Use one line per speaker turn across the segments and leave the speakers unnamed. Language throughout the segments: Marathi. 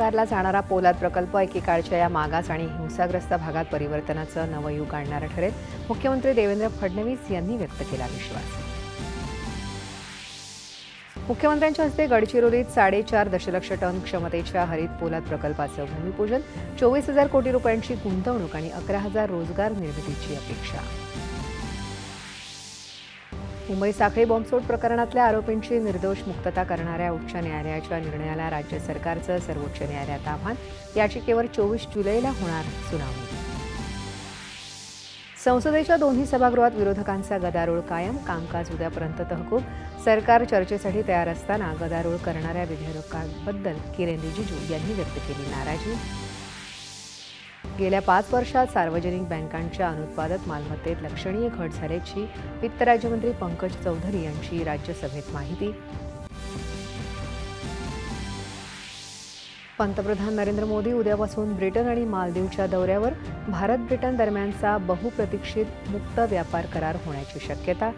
साकारला जाणारा पोलाद प्रकल्प एकेकाळच्या या मागास आणि हिंसाग्रस्त भागात परिवर्तनाचं नवं युग आणणारा ठरेल. मुख्यमंत्री देवेंद्र फडणवीस यांनी व्यक्त केला विश्वास. मुख्यमंत्र्यांच्या हस्ते गडचिरोलीत 4.5 दशलक्ष टन क्षमतेच्या हरित पोलाद प्रकल्पाचं भूमिपूजन. 24,000 कोटी रुपयांची गुंतवणूक आणि 11,000 रोजगार निर्मितीची अपेक्षा. मुंबई साखळी बॉम्बस्फोट प्रकरणातल्या आरोपींची निर्दोष मुक्तता करणाऱ्या उच्च न्यायालयाच्या निर्णयाला राज्य सरकारचं सर्वोच्च न्यायालयात आव्हान. याचिकेवर 24 जुलैला होणार सुनावणी. संसदेच्या दोन्ही सभागृहात विरोधकांचा गदारोळ कायम. कामकाज उद्यापर्यंत तहकूब. सरकार चर्चेसाठी तयार असताना गदारोळ करणाऱ्या विधेयकांबद्दल किरेन रिजिजू यांनी व्यक्त केली नाराजी. गेल्या 5 वर्षात सार्वजनिक बँकांच्या अनुत्पादक मालमत्तेत लक्षणीय घट झाल्याची वित्त राज्यमंत्री पंकज चौधरी यांची राज्यसभेत माहिती. पंतप्रधान नरेंद्र मोदी उद्यापासून ब्रिटन आणि मालदीवच्या दौऱ्यावर. भारत ब्रिटन दरम्यानचा बहुप्रतीक्षित मुक्त व्यापार करार होण्याची शक्यता.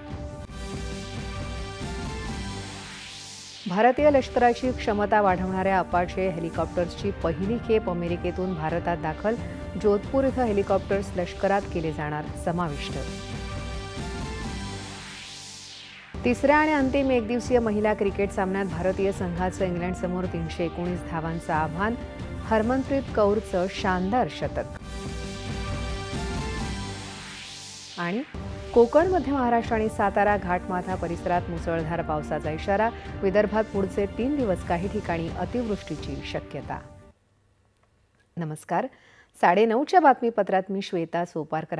भारतीय लष्कराची क्षमता वाढवणाऱ्या अपाचे हेलिकॉप्टर्सची पहिली खेप अमेरिकेतून भारतात दाखल. जोधपूर इथं हेलिकॉप्टर्स लष्करात केले जाणार समाविष्ट. तिसऱ्या आणि अंतिम एकदिवसीय महिला क्रिकेट सामन्यात भारतीय संघाचं इंग्लंडसमोर 319 धावांचं आव्हान. हरमनप्रीत कौरचं शानदार शतक. आणि कोकण, मध्य महाराष्ट्र आणि सातारा, घाटमाथा परिसरात मुसळधार पावसाचा इशारा. विदर्भात पुढचे 3 दिवस काही ठिकाणी अतिवृष्टीची शक्यता. नमस्कार. 9:30च्या बातमीपत्रात मी श्वेता सोपारकर